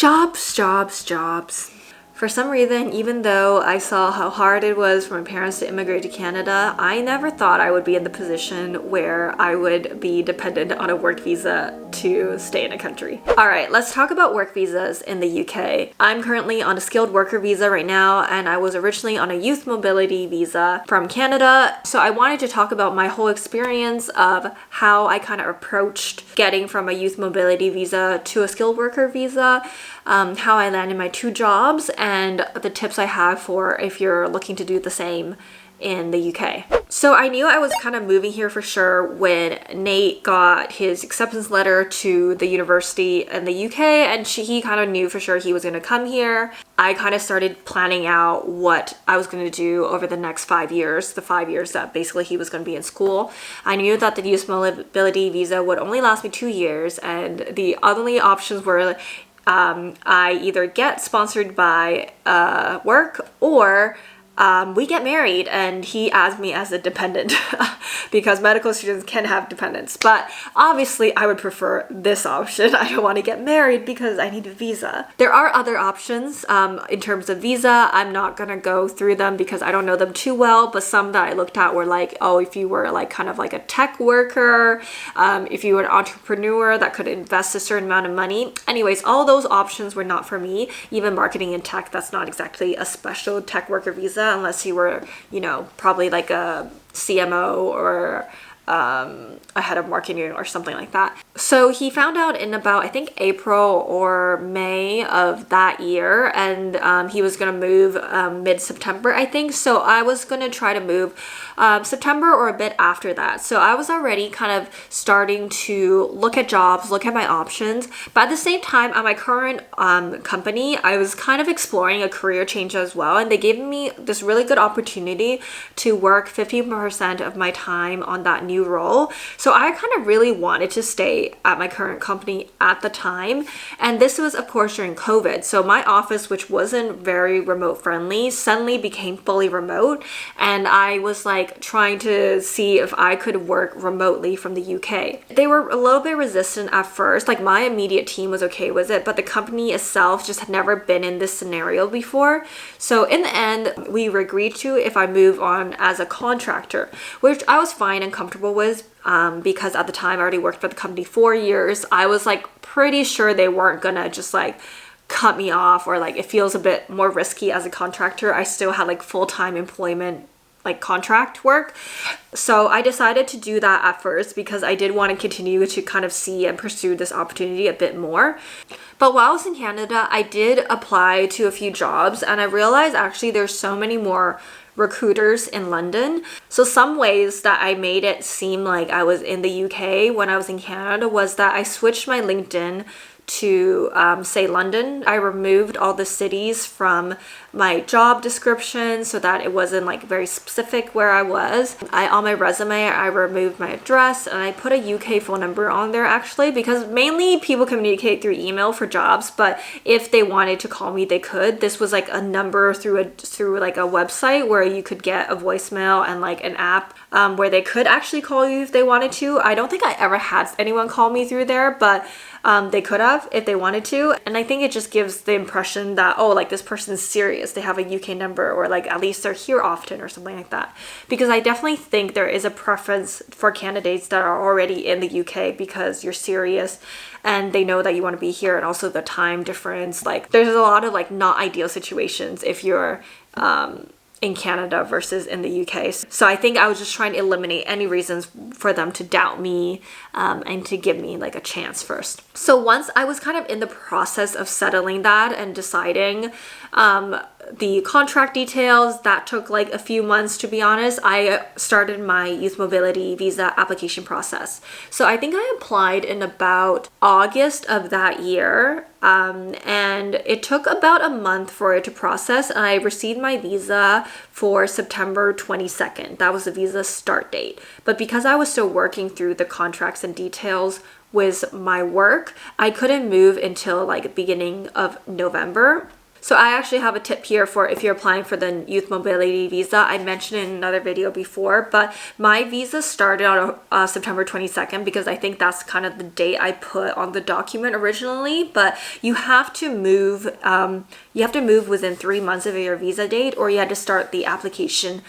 Jobs, jobs, jobs. For some reason, even though I saw how hard it was for my parents to immigrate to Canada, I never thought I would be in the position where I would be dependent on a work visa to stay in a country. All right, let's talk about work visas in the UK. I'm currently on a skilled worker visa right now, and I was originally on a youth mobility visa from Canada. So I wanted to talk about my whole experience of how I kind of approached getting from a youth mobility visa to a skilled worker visa, how I landed my 2 jobs, and the tips I have for if you're looking to do the same in the UK. So I knew I was kind of moving here for sure when Nate got his acceptance letter to the university in the UK, and he kind of knew for sure he was going to come here. I kind of started planning out what I was going to do over the next 5 years, the 5 years that basically he was going to be in school. I knew that the youth mobility visa would only last me 2 years, and the only options were I either get sponsored by work or we get married and he adds me as a dependent because medical students can have dependents. But obviously I would prefer this option. I don't want to get married because I need a visa. There are other options in terms of visa. I'm not going to go through them because I don't know them too well, but some that I looked at were like, oh, if you were like kind of like a tech worker, if you were an entrepreneur that could invest a certain amount of money. Anyways, all those options were not for me. Even marketing and tech, that's not exactly a special tech worker visa unless you were, you know, probably like a CMO or a head of marketing or something like that. So he found out in about, I think, April or May of that year, and he was going to move mid-September, I think. So I was going to try to move September or a bit after that. So I was already kind of starting to look at jobs, look at my options. But at the same time, at my current company, I was kind of exploring a career change as well. And they gave me this really good opportunity to work 50% of my time on that new role. So I kind of really wanted to stay at my current company at the time. And this was, of course, during COVID. So my office, which wasn't very remote friendly, suddenly became fully remote. And I was like trying to see if I could work remotely from the UK. They were a little bit resistant at first. Like my immediate team was okay with it, but the company itself just had never been in this scenario before. So in the end, we agreed to if I move on as a contractor, which I was fine and comfortable with. Because at the time I already worked for the company 4 years, I was like pretty sure they weren't gonna just like cut me off, or like it feels a bit more risky as a contractor. I still had like full-time employment, like contract work. So I decided to do that at first because I did want to continue to kind of see and pursue this opportunity a bit more. But while I was in Canada, I did apply to a few jobs, and I realized actually there's so many more recruiters in London. So some ways that I made it seem like I was in the UK when I was in Canada was that I switched my LinkedIn to say London. I removed all the cities from my job description so that it wasn't like very specific where I was. On my resume, I removed my address and I put a UK phone number on there actually, because mainly people communicate through email for jobs, but if they wanted to call me, they could. This was like a number through like a website where you could get a voicemail and like an app where they could actually call you if they wanted to. I don't think I ever had anyone call me through there, but they could have if they wanted to. And I think it just gives the impression that, oh, like this person's serious. They have a UK number, or like at least they're here often or something like that. Because I definitely think there is a preference for candidates that are already in the UK because you're serious and they know that you want to be here, and also the time difference. Like there's a lot of like not ideal situations if you're in Canada versus in the UK. So I think I was just trying to eliminate any reasons for them to doubt me and to give me like a chance first. So once I was kind of in the process of settling that and deciding the contract details, that took like a few months, to be honest. I started my youth mobility visa application process. So I think I applied in about August of that year. And it took about a month for it to process, and I received my visa for September 22nd. That was the visa start date. But because I was still working through the contracts and details with my work, I couldn't move until like beginning of November. So I actually have a tip here for if you're applying for the youth mobility visa. I mentioned it in another video before, but my visa started on September 22nd because I think that's kind of the date I put on the document originally. But you have to move. You have to move within 3 months of your visa date, or you had to start the application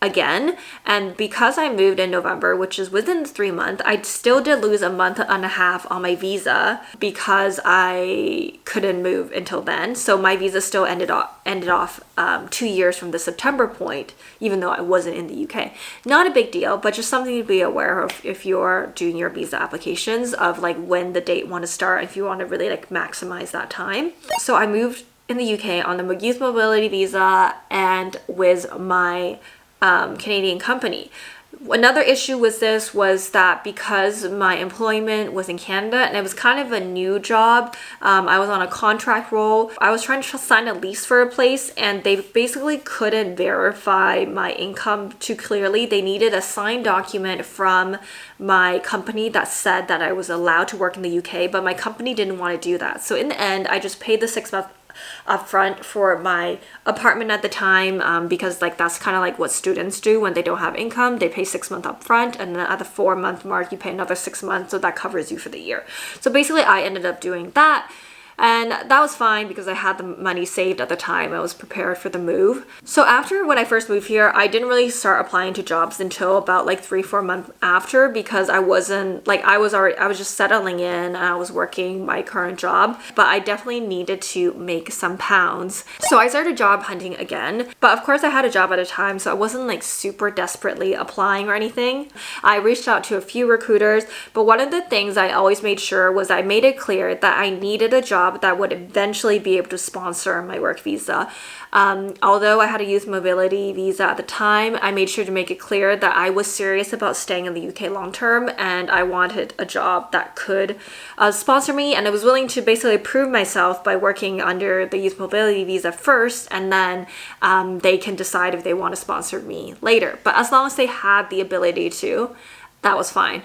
again. And because I moved in November, which is within the 3 month, I still did lose a month and a half on my visa because I couldn't move until then. So my visa still ended off 2 years from the September point, even though I wasn't in the UK. Not a big deal, but just something to be aware of if you're doing your visa applications, of like when the date want to start, if you want to really like maximize that time. So I moved in the UK on the youth mobility visa and with my Canadian company. Another issue with this was that because my employment was in Canada and it was kind of a new job, I was on a contract role. I was trying to sign a lease for a place and they basically couldn't verify my income too clearly. They needed a signed document from my company that said that I was allowed to work in the UK, but my company didn't want to do that. So in the end, I just paid the 6 month upfront for my apartment at the time, because like that's kind of like what students do when they don't have income. They pay 6 months upfront, and then at the 4 month mark you pay another 6 months, so that covers you for the year. So basically I ended up doing that, and that was fine because I had the money saved at the time. I was prepared for the move. So after when I first moved here, I didn't really start applying to jobs until about like 3-4 months after, because I wasn't like, I was just settling in and I was working my current job, but I definitely needed to make some pounds. So I started job hunting again, but of course I had a job at a time, so I wasn't like super desperately applying or anything. I reached out to a few recruiters, but one of the things I always made sure was I made it clear that I needed a job that would eventually be able to sponsor my work visa. Although I had a youth mobility visa at the time, I made sure to make it clear that I was serious about staying in the UK long term, and I wanted a job that could sponsor me, and I was willing to basically prove myself by working under the youth mobility visa first, and then they can decide if they want to sponsor me later. But as long as they had the ability to, that was fine.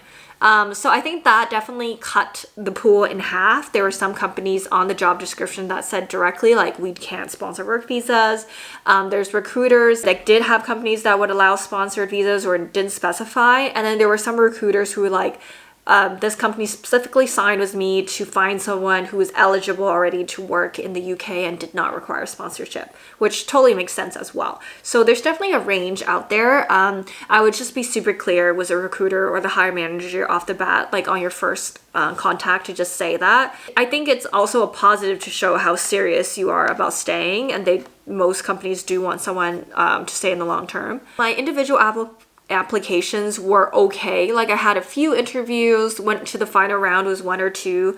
So I think that definitely cut the pool in half. There were some companies on the job description that said directly like, we can't sponsor work visas. There's recruiters that did have companies that would allow sponsored visas or didn't specify. And then there were some recruiters who were like, this company specifically signed with me to find someone who was eligible already to work in the UK and did not require sponsorship, which totally makes sense as well. So there's definitely a range out there. I would just be super clear with a recruiter or the hiring manager off the bat, like on your first contact, to just say that. I think it's also a positive to show how serious you are about staying, and most companies do want someone to stay in the long term. My individual applications were okay. Like I had a few interviews, went to the final round with 1 or 2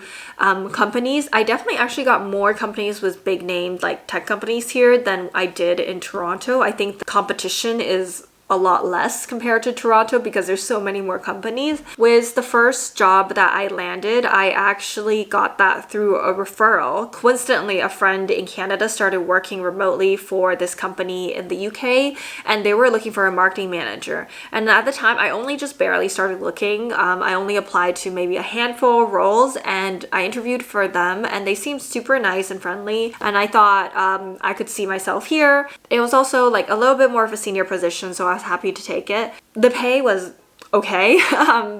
companies. I definitely actually got more companies with big names like tech companies here than I did in Toronto. I think the competition is a lot less compared to Toronto because there's so many more companies. With the first job that I landed, I actually got that through a referral. Coincidentally, a friend in Canada started working remotely for this company in the UK, and they were looking for a marketing manager. And at the time, I only just barely started looking. I only applied to maybe a handful of roles, and I interviewed for them, and they seemed super nice and friendly. And I thought I could see myself here. It was also like a little bit more of a senior position, so I was happy to take it. The pay was okay,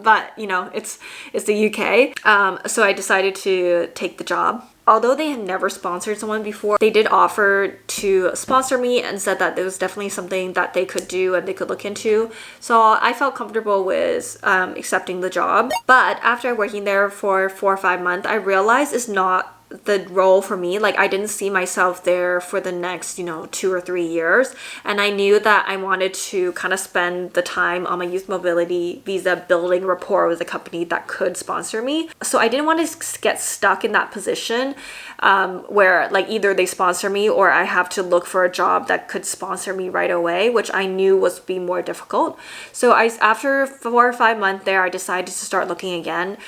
but you know, it's the UK. So I decided to take the job. Although they had never sponsored someone before, they did offer to sponsor me and said that it was definitely something that they could do and they could look into. So I felt comfortable with accepting the job. But after working there for 4 or 5 months, I realized it's not the role for me. Like I didn't see myself there for the next 2 or 3 years, and I knew that I wanted to kind of spend the time on my youth mobility visa building rapport with a company that could sponsor me. So I didn't want to get stuck in that position where like either they sponsor me or I have to look for a job that could sponsor me right away, which I knew was be more difficult. So after 4 or 5 months there, I decided to start looking again.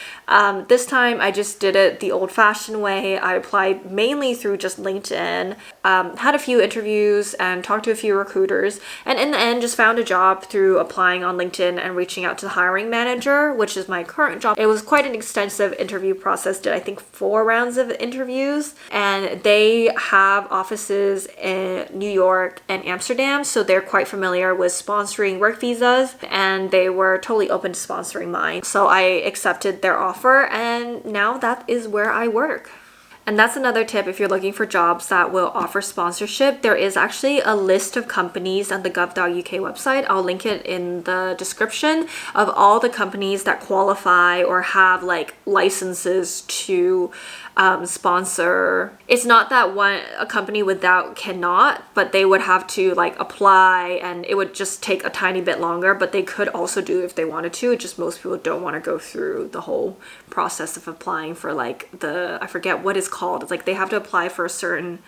This time I just did it the old-fashioned way. UK. I applied mainly through just LinkedIn, had a few interviews and talked to a few recruiters, and in the end just found a job through applying on LinkedIn and reaching out to the hiring manager, which is my current job. It was quite an extensive interview process, did I think 4 rounds of interviews, and they have offices in New York and Amsterdam, so they're quite familiar with sponsoring work visas, and they were totally open to sponsoring mine. So I accepted their offer, and now that is where I work. And that's another tip if you're looking for jobs that will offer sponsorship. There is actually a list of companies on the gov.uk website. I'll link it in the description of all the companies that qualify or have like licenses to sponsor. It's not that a company without cannot, but they would have to like apply, and it would just take a tiny bit longer, but they could also do if they wanted to. It just most people don't want to go through the whole process of applying for like I forget what it's called. It's like they have to apply for a certain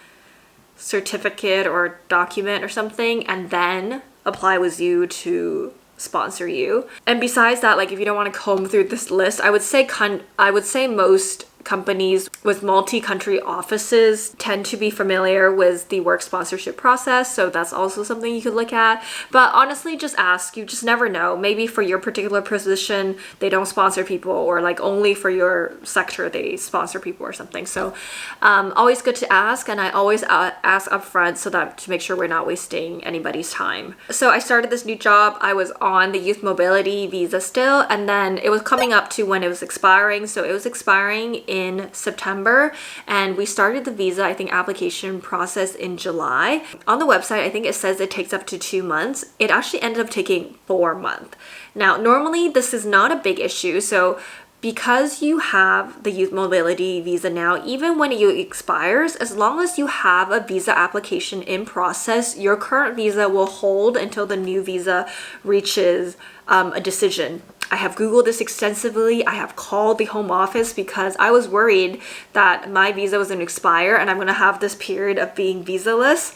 certificate or document or something, and then apply with you to sponsor you. And besides that, like if you don't want to comb through this list, I would say most companies with multi-country offices tend to be familiar with the work sponsorship process, so that's also something you could look at. But honestly, just ask. You just never know. Maybe for your particular position they don't sponsor people, or like only for your sector they sponsor people or something. So always good to ask, and I always ask up front so that to make sure we're not wasting anybody's time. So I started this new job. I was on the youth mobility visa still, and then it was coming up to when it was expiring, so it was expiring in September, and we started the visa, I think, application process in July. On the website, I think it says it takes up to 2 months. It actually ended up taking 4 months. Now, normally this is not a big issue, so because you have the youth mobility visa now, even when it expires, as long as you have a visa application in process, your current visa will hold until the new visa reaches a decision. I have Googled this extensively. I have called the Home Office because I was worried that my visa was going to expire and I'm going to have this period of being visa-less.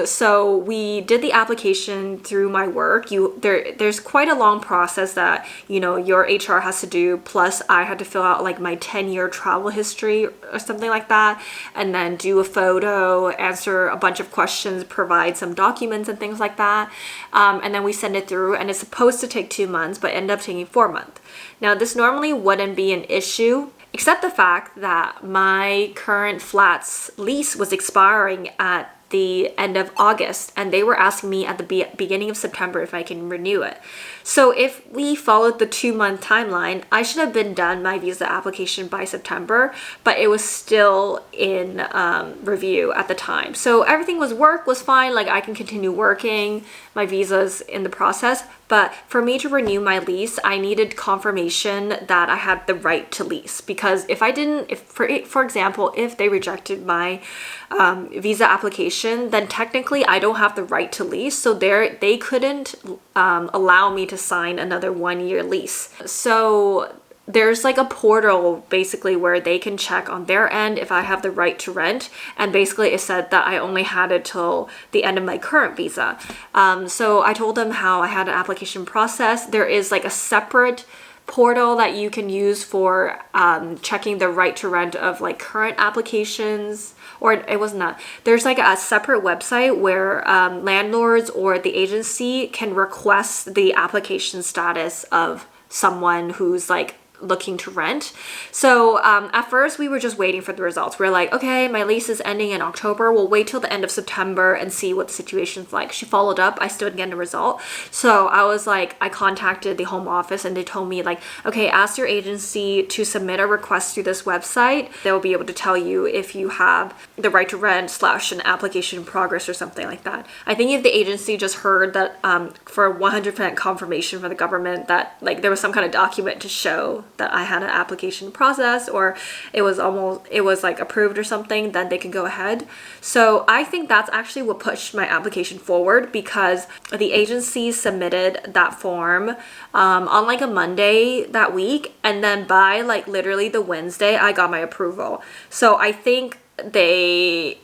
So we did the application through my work. There's quite a long process that, you know, your HR has to do. Plus I had to fill out like my 10-year travel history or something like that, and then do a photo, answer a bunch of questions, provide some documents and things like that. And then we send it through, and it's supposed to take 2 months, but end up taking 4 months. Now, this normally wouldn't be an issue, except the fact that my current flat's lease was expiring at the end of August, and they were asking me at the beginning of September if I can renew it. So if we followed the 2-month timeline, I should have been done my visa application by September, but it was still in review at the time. So everything was fine, like I can continue working, my visa's in the process, but for me to renew my lease, I needed confirmation that I had the right to lease, because if I didn't, for example, if they rejected my visa application, then technically I don't have the right to lease, so they couldn't allow me to sign another 1-year lease. So there's like a portal basically where they can check on their end if I have the right to rent, and basically it said that I only had it till the end of my current visa. So I told them how I had an application process. There is like a separate portal that you can use for checking the right to rent of like current applications, or it wasn't that. There's like a separate website where landlords or the agency can request the application status of someone who's like looking to rent. So at first we were just waiting for the results. We're like, okay, my lease is ending in October. We'll wait till the end of September and see what the situation's like. She followed up. I still didn't get a result. So I was like, I contacted the Home Office and they told me like, okay, ask your agency to submit a request through this website. They'll be able to tell you if you have the right to rent / an application in progress or something like that. I think if the agency just heard that for 100% confirmation from the government that like there was some kind of document to show that I had an application process, or it was like approved or something, then they can go ahead. So I think that's actually what pushed my application forward, because the agency submitted that form on like a Monday that week, and then by like literally the Wednesday I got my approval. So I think they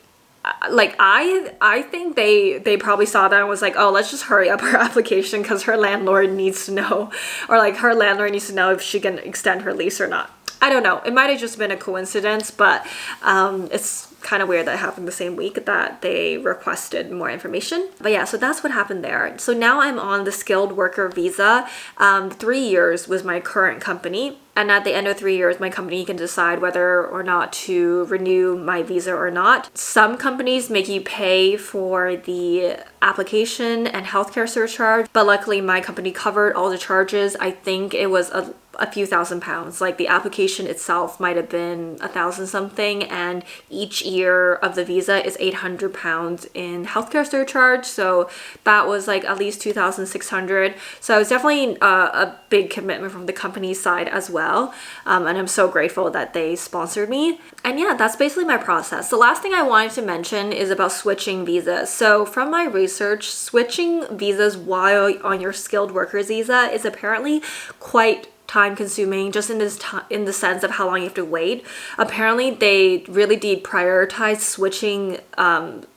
I think they probably saw that and was like, oh, let's just hurry up her application because her landlord needs to know, or like her landlord needs to know if she can extend her lease or not. I don't know. It might have just been a coincidence, but it's kind of weird that it happened the same week that they requested more information. But yeah, so that's what happened there. So now I'm on the skilled worker visa. 3 years was my current company. And at the end of 3 years, my company can decide whether or not to renew my visa or not. Some companies make you pay for the application and healthcare surcharge, but luckily my company covered all the charges. I think it was a few £1,000s. Like the application itself might have been 1,000 something, and each year of the visa is £800 in healthcare surcharge. So that was like at least 2,600. So it was definitely a big commitment from the company's side as well. And I'm so grateful that they sponsored me. And yeah, that's basically my process. The last thing I wanted to mention is about switching visas. So from my research, switching visas while on your skilled workers visa is apparently quite time consuming, just in the sense of how long you have to wait. Apparently they really deprioritize switching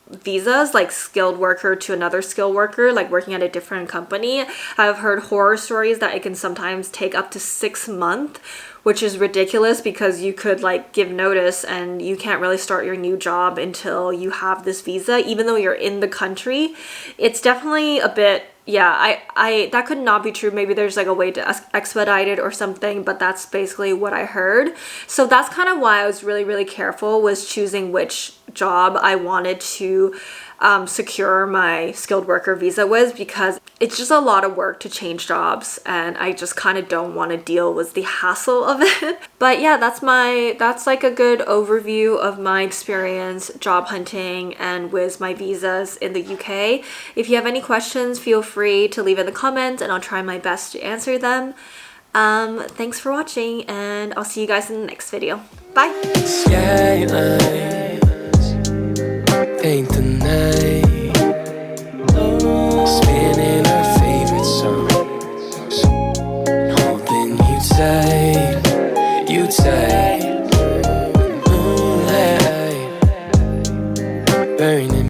visas, like skilled worker to another skilled worker, like working at a different company. I've heard horror stories that it can sometimes take up to 6 months, which is ridiculous because you could like give notice and you can't really start your new job until you have this visa, even though you're in the country. It's definitely a bit, yeah, I that could not be true. Maybe there's like a way to expedite it or something, but that's basically what I heard. So that's kind of why I was really careful was choosing which job I wanted to secure my skilled worker visa with, because it's just a lot of work to change jobs and I just kind of don't want to deal with the hassle of it. But yeah, that's like a good overview of my experience job hunting and with my visas in the UK. If you have any questions, feel free to leave in the comments and I'll try my best to answer them. Thanks for watching and I'll see you guys in the next video. Bye! Paint the night